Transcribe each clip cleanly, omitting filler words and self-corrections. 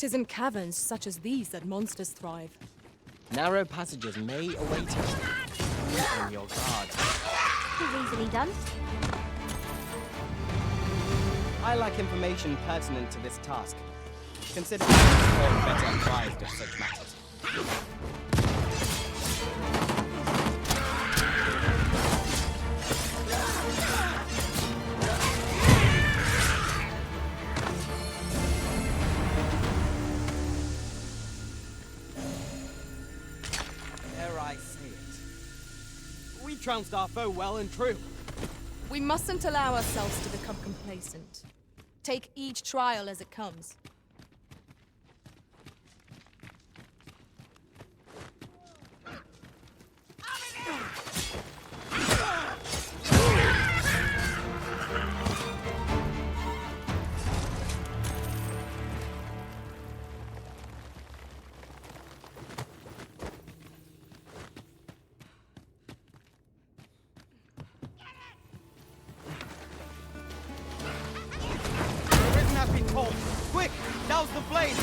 'Tis in caverns such as these that monsters thrive. Narrow passages may await you. Be on your guard. Easily done. I lack information pertinent to this task. Consider myself better advised of such matters. Dare I say it? We trounced our foe well and true. We mustn't allow ourselves to become complacent. Take each trial as it comes. Quick! Douse the flame!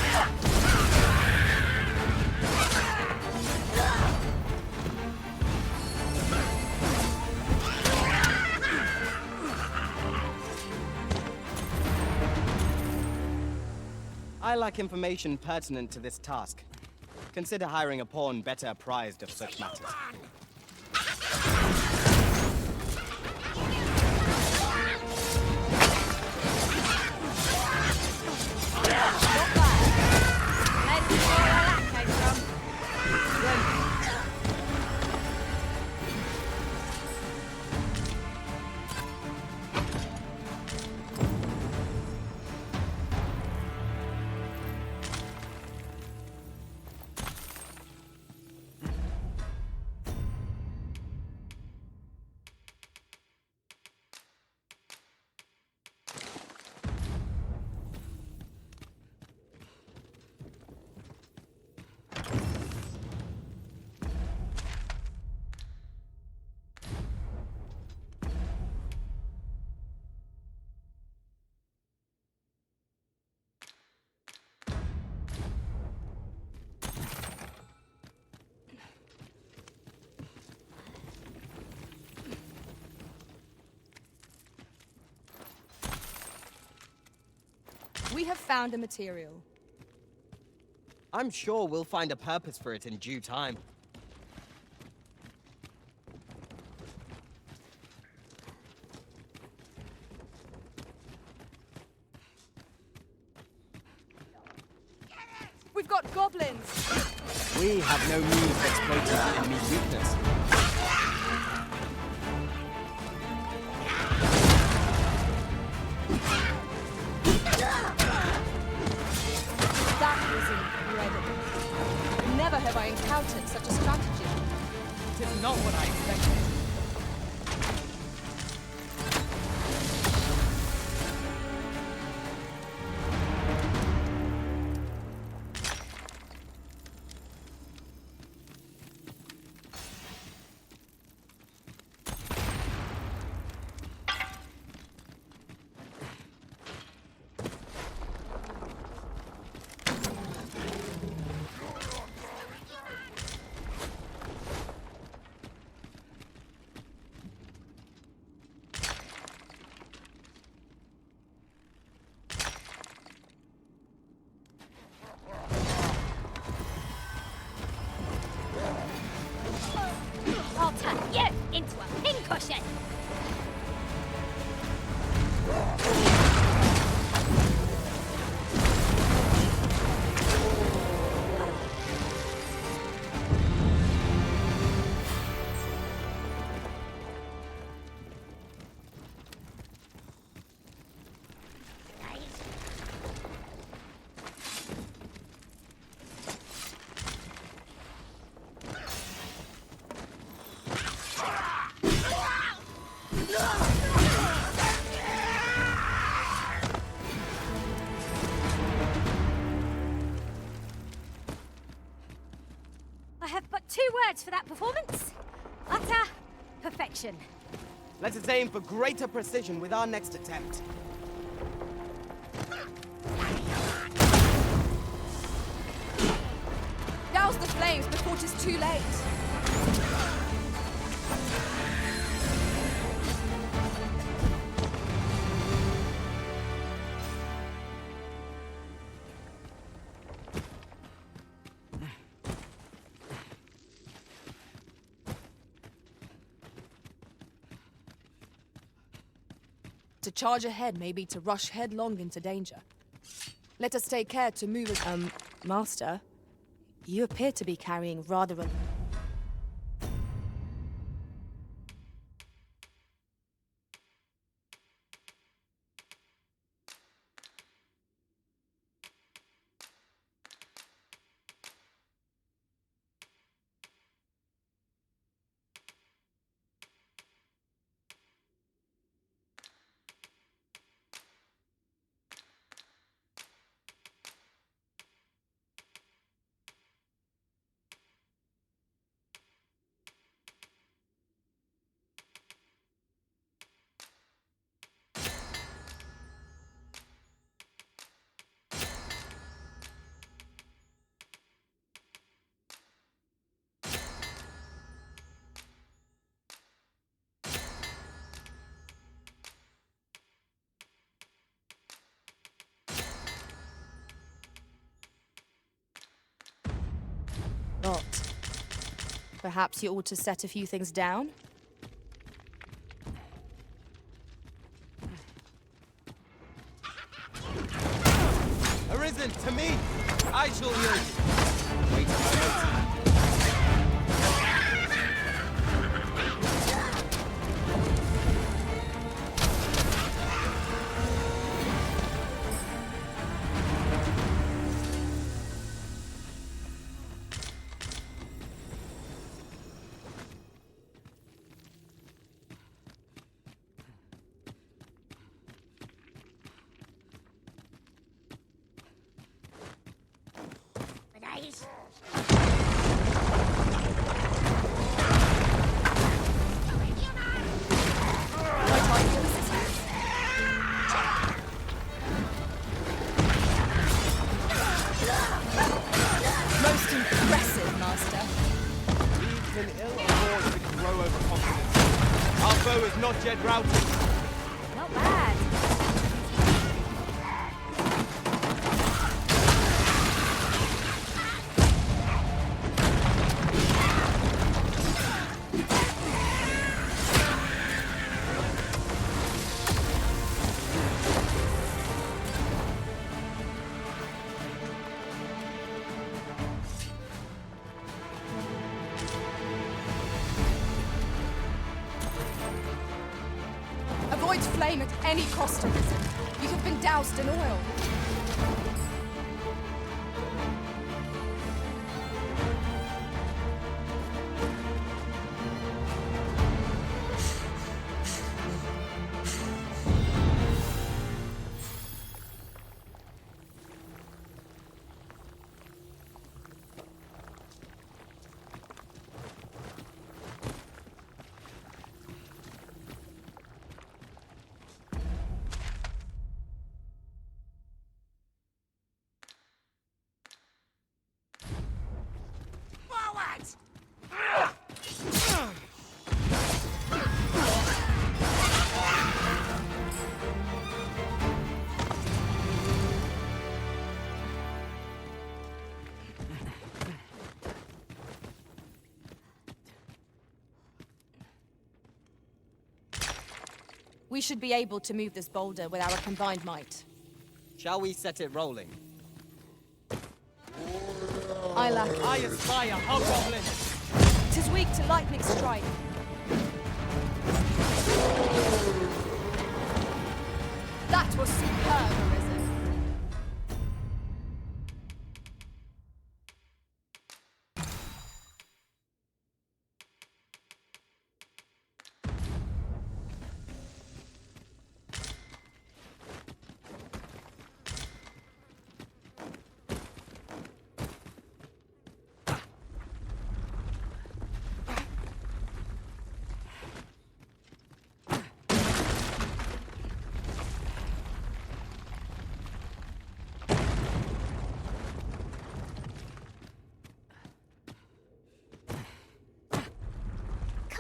I lack information pertinent to this task. Consider hiring a pawn better apprised of such matters. We have found a material. I'm sure we'll find a purpose for it in due time. We've got goblins! We have no means of exploiting the enemy's weakness. That was incredible. Never have I encountered such a strategy. It is not what I expected. I'll turn you into a pincushion! I have but 2 words for that performance. Utter perfection. Let us aim for greater precision with our next attempt. flames before it is too late. To charge ahead may be to rush headlong into danger. Let us take care to move as... Master, you appear to be carrying rather a... Not. Perhaps you ought to set a few things down? Arisen, to me! I shall heal you. Wait a moment. Most impressive, Master. We've been ill aboard to grow overconfidence. Our foe is not yet routed. Not bad. Avoid flame at any cost, Arisen. You have been doused in oil. We should be able to move this boulder with our combined might. Shall we set it rolling? I lack. I aspire, hobgoblin! 'Tis weak to lightning strike. That was superb, Arisen.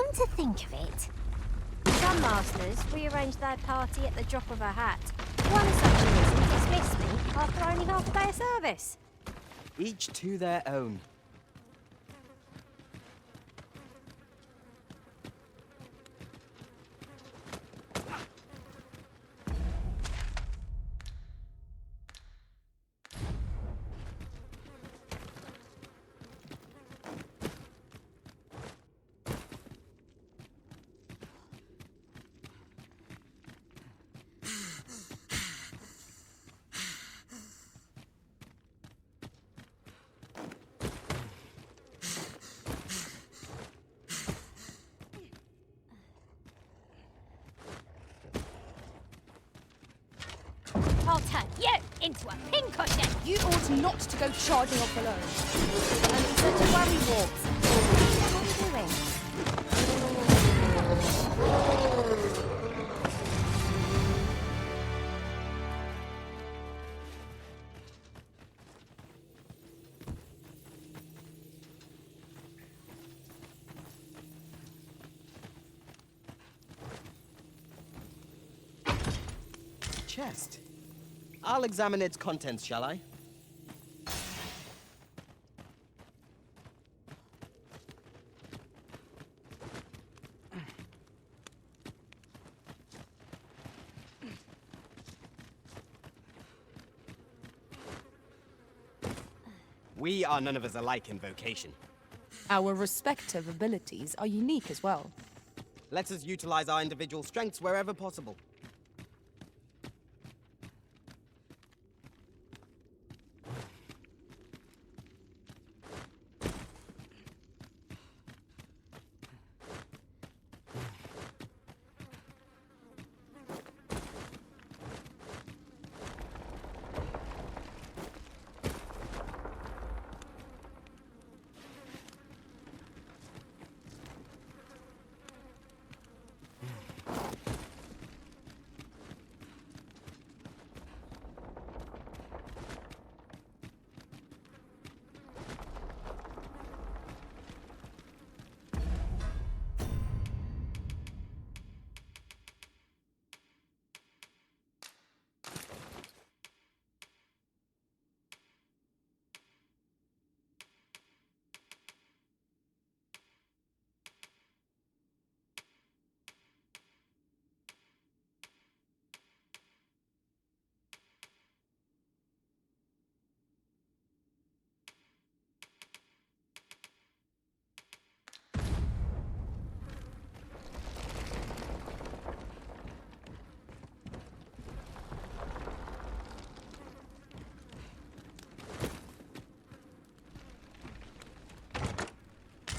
Come to think of it, some masters rearrange their party at the drop of a hat. One such reason dismissed me after only half a day of service. Each to their own. I'll turn you into a pincushion. You ought not to go charging off alone. And in such a worry walks. What are you doing? Chest. I'll examine its contents, shall I? We are none of us alike in vocation. Our respective abilities are unique as well. Let us utilize our individual strengths wherever possible.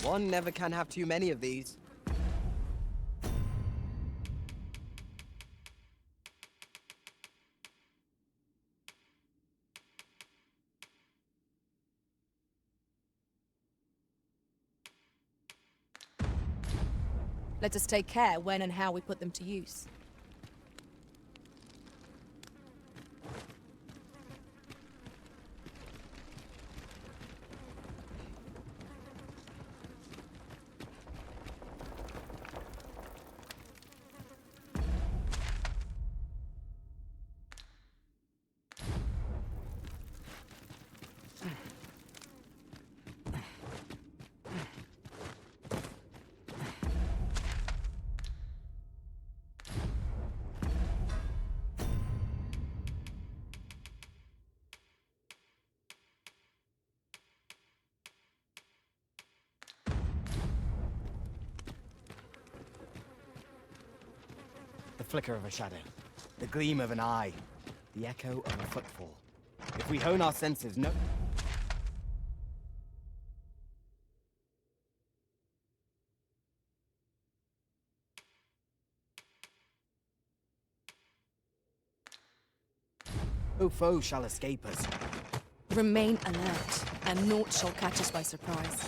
One never can have too many of these. Let us take care when and how we put them to use. The flicker of a shadow, the gleam of an eye, the echo of a footfall. If we hone our senses, no... no foe shall escape us. Remain alert, and naught shall catch us by surprise.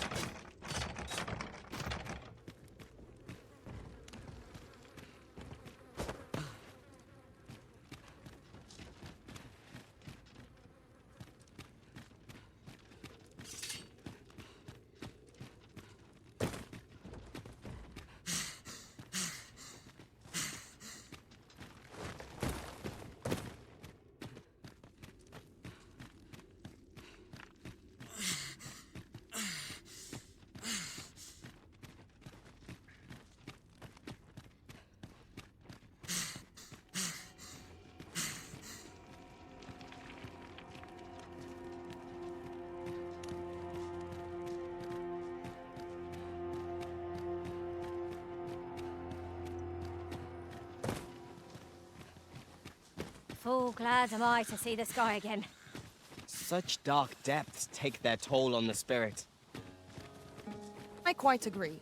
Oh, glad am I to see the sky again. Such dark depths take their toll on the spirit. I quite agree.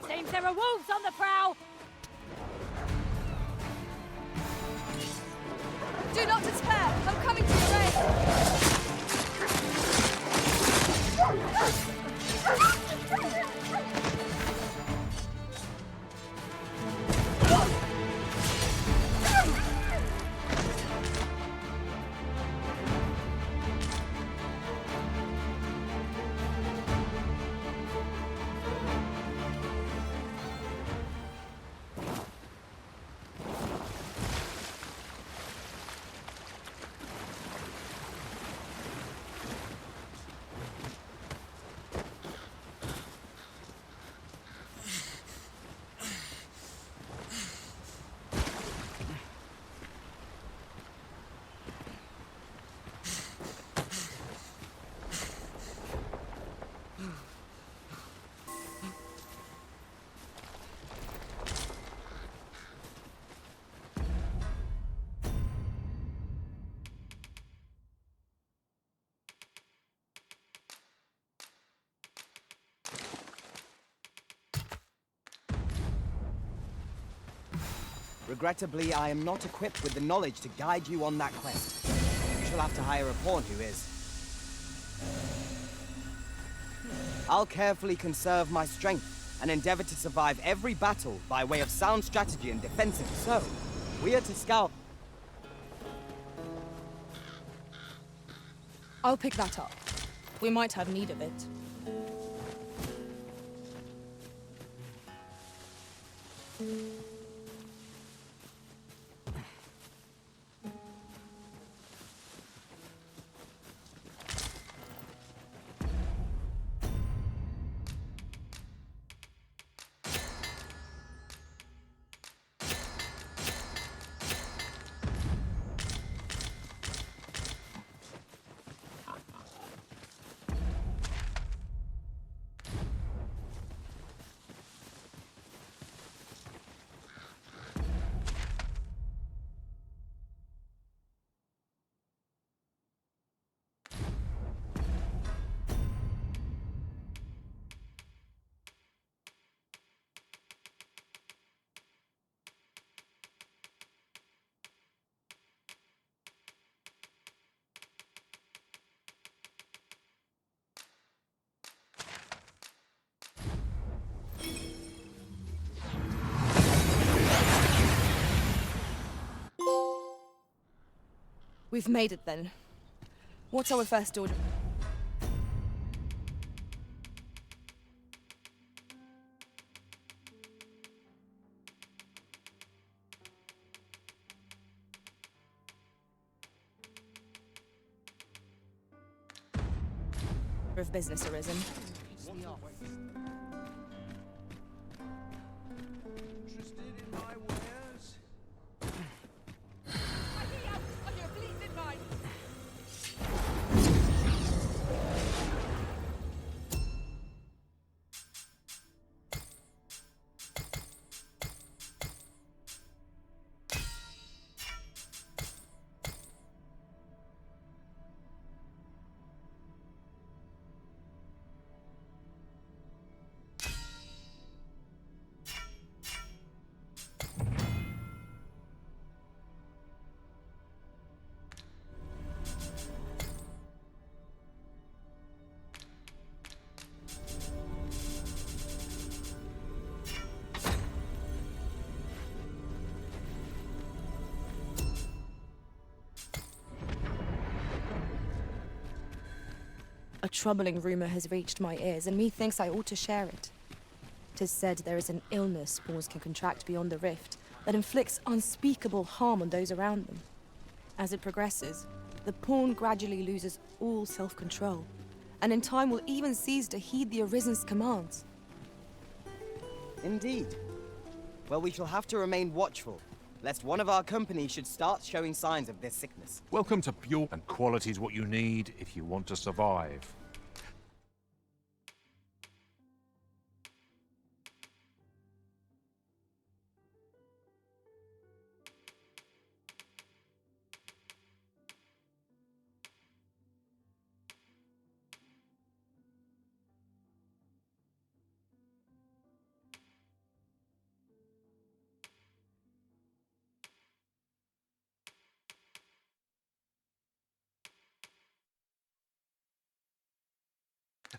Seems there are wolves on the prowl. Do not despair! I'm coming to your aid! Regrettably, I am not equipped with the knowledge to guide you on that quest. You shall have to hire a pawn who is. I'll carefully conserve my strength and endeavor to survive every battle by way of sound strategy and defensive. So, we are to scout. I'll pick that up. We might have need of it. We've made it then. What's our first order? Of business arisen. A troubling rumor has reached my ears, and methinks I ought to share it. 'Tis said there is an illness spawns can contract beyond the rift that inflicts unspeakable harm on those around them. As it progresses, the pawn gradually loses all self-control, and in time will even cease to heed the Arisen's commands. Indeed. Well, we shall have to remain watchful, lest one of our company should start showing signs of this sickness. Welcome to Pure, and quality is what you need if you want to survive.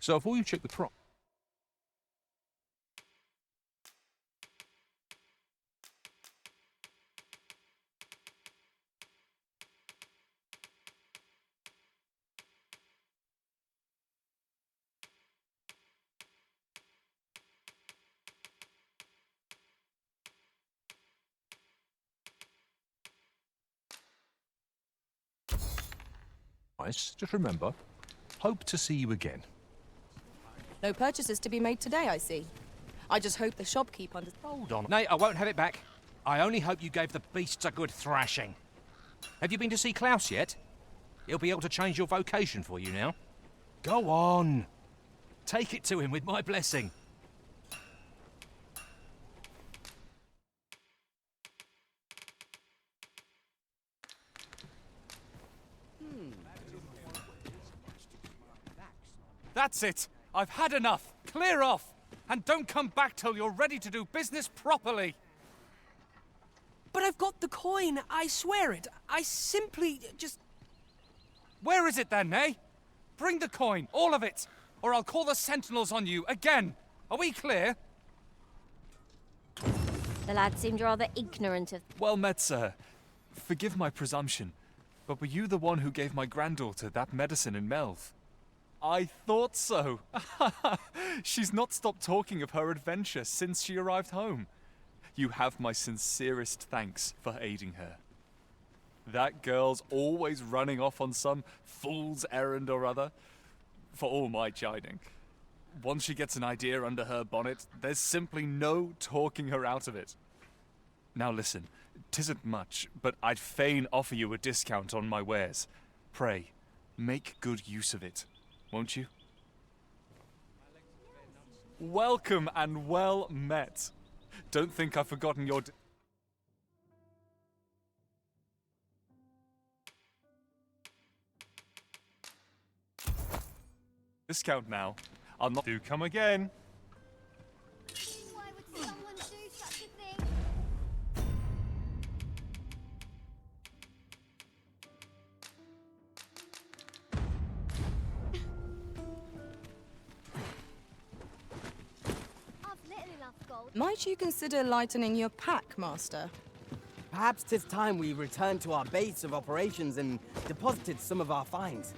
So before you check the prop, just remember, hope to see you again. No purchases to be made today, I see. I just hope the shopkeep Hold on. Nay, I won't have it back. I only hope you gave the beasts a good thrashing. Have you been to see Klaus yet? He'll be able to change your vocation for you now. Go on. Take it to him with my blessing. That's it. I've had enough. Clear off. And don't come back till you're ready to do business properly. But I've got the coin, I swear it. I simply just... Where is it then, eh? Bring the coin, all of it, or I'll call the sentinels on you again. Are we clear? The lad seemed rather ignorant of... Well met, sir. Forgive my presumption, but were you the one who gave my granddaughter that medicine in Melv? I thought so. She's not stopped talking of her adventure since she arrived home. You have my sincerest thanks for aiding her. That girl's always running off on some fool's errand or other, for all my chiding. Once she gets an idea under her bonnet, there's simply no talking her out of it. Now listen, 'tisn't much, but I'd fain offer you a discount on my wares. Pray, make good use of it, won't you? Welcome and well met. Don't think I've forgotten your... discount now. I'll not do come again. Why would someone do such a thing? I've little enough gold. Might you consider lightening your pack, Master? Perhaps 'tis time we returned to our base of operations and deposited some of our finds.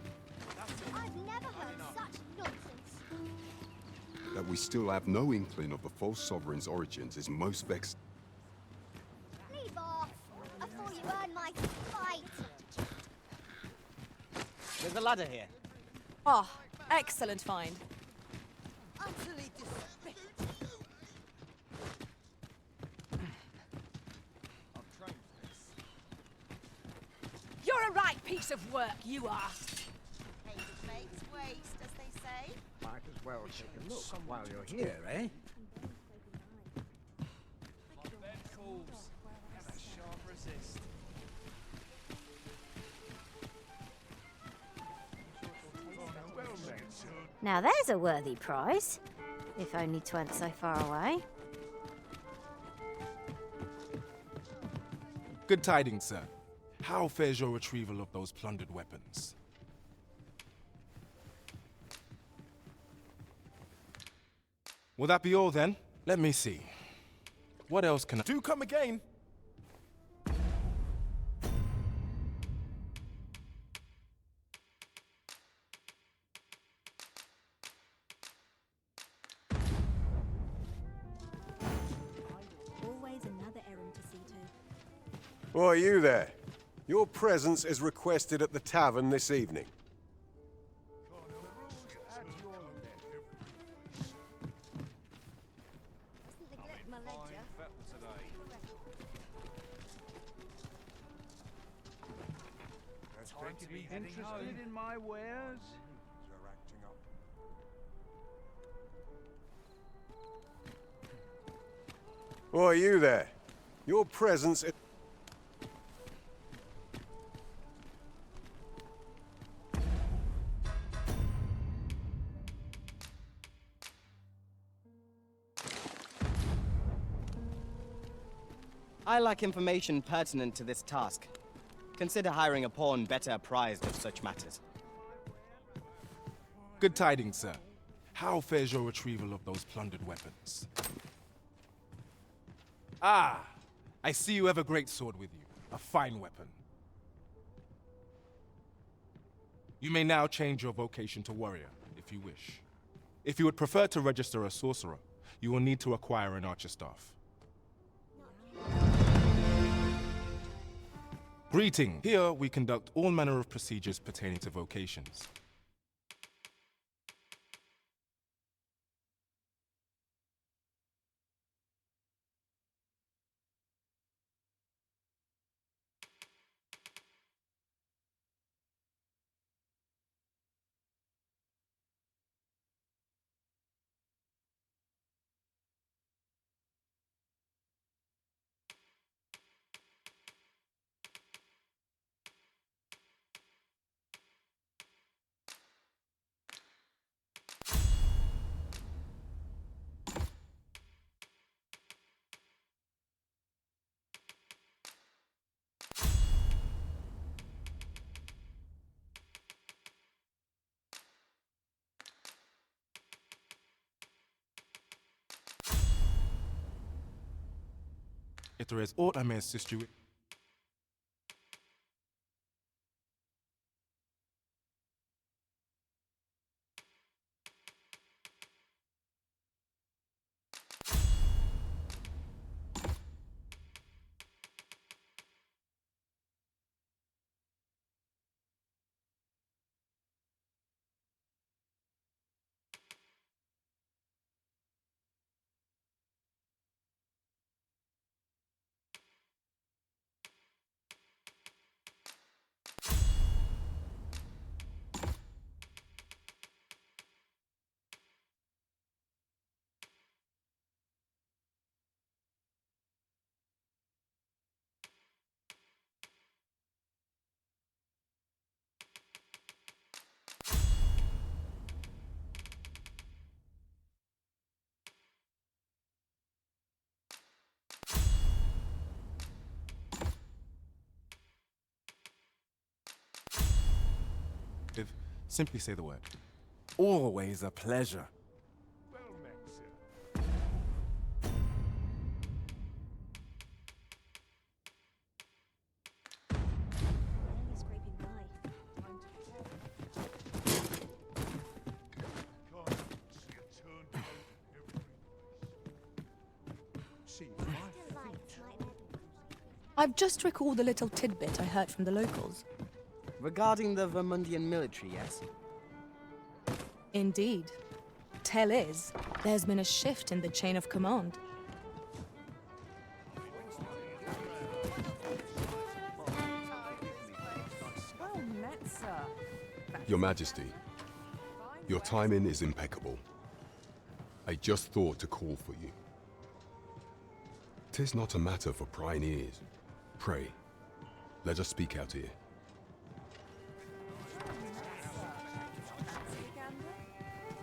I've never heard such nonsense. That we still have no inkling of the false sovereign's origins is most vexing. Leave off. I thought you earned my spite. There's a ladder here. Ah, excellent find. Utterly disrespectful. You're a right piece of work, you are. Hated mates waste, as they say. Might as well take a look while you're here, eh? Now there's a worthy prize. If only 'tweren't so far away. Good tidings, sir. How fares your retrieval of those plundered weapons? Will that be all then? Let me see. What else can I... Do come again! Always another errand to see to. Why, you there? Your presence is requested at the tavern this evening. Interested in my wares? Why, you there? Your presence is... I lack information pertinent to this task. Consider hiring a pawn better apprised of such matters. Good tidings, sir. How fares your retrieval of those plundered weapons? Ah, I see you have a great sword with you. A fine weapon. You may now change your vocation to warrior, if you wish. If you would prefer to register a sorcerer, you will need to acquire an archer staff. Greeting. Here, we conduct all manner of procedures pertaining to vocations. If there is aught I may assist you with... Simply say the word. Always a pleasure. Well met, sir. Barely scraping by. I've just recalled a little tidbit I heard from the locals. Regarding the Vermundian military, yes? Indeed. Tell is, there's been a shift in the chain of command. Well met, sir. Your Majesty, your timing is impeccable. I just thought to call for you. 'Tis not a matter for prying ears. Pray, let us speak out here.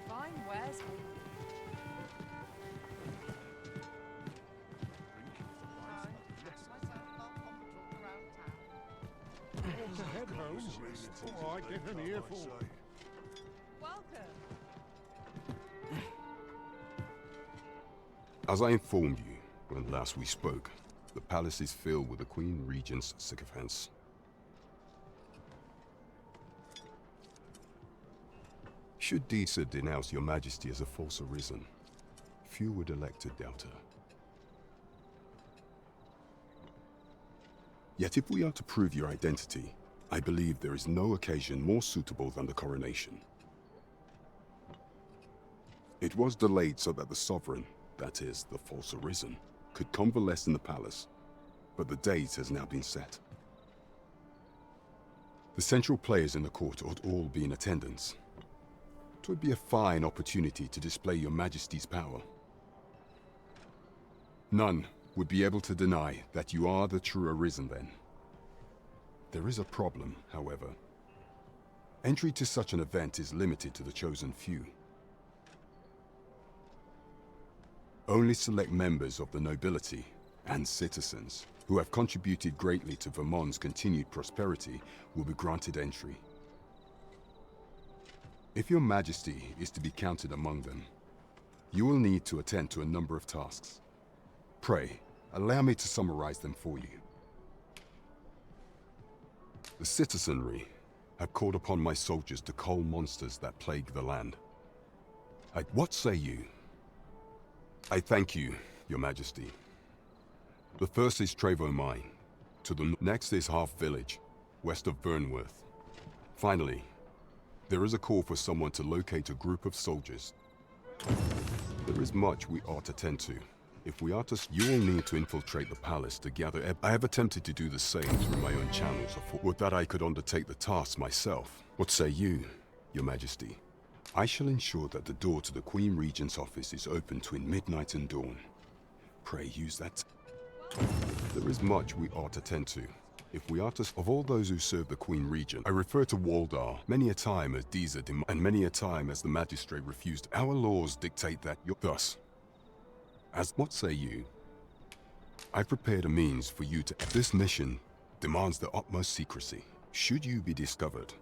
Fine wares. Want to head home? Or I get an earful. Welcome. As I informed you when last we spoke, the palace is filled with the Queen Regent's sycophants. Should Disa denounce your Majesty as a false arisen, few would elect to doubt her. Yet if we are to prove your identity, I believe there is no occasion more suitable than the coronation. It was delayed so that the sovereign, that is, the false arisen, could convalesce in the palace, but the date has now been set. The central players in the court ought all be in attendance. It would be a fine opportunity to display your Majesty's power. None would be able to deny that you are the true Arisen then. There is a problem, however. Entry to such an event is limited to the chosen few. Only select members of the nobility and citizens who have contributed greatly to Vermont's continued prosperity will be granted entry. If your Majesty is to be counted among them, you will need to attend to a number of tasks. Pray, allow me to summarize them for you. The citizenry have called upon my soldiers to cull monsters that plague the land. What say you? I thank you, Your Majesty. The first is Trevo Mine. To the next is Half Village, west of Burnworth. Finally, there is a call for someone to locate a group of soldiers. There is much we ought to tend to. If we are to, you will need to infiltrate the palace to gather. I have attempted to do the same through my own channels. Would that I could undertake the task myself. What say you, Your Majesty? I shall ensure that the door to the Queen Regent's office is open between midnight and dawn. Pray use that. There is much we ought to tend to. If we are to, of all those who serve the Queen Regent, I refer to Waldar many a time as Deezer and many a time as the magistrate refused. Our laws dictate that thus. As what say you? I prepared a means for you to. This mission demands the utmost secrecy. Should you be discovered,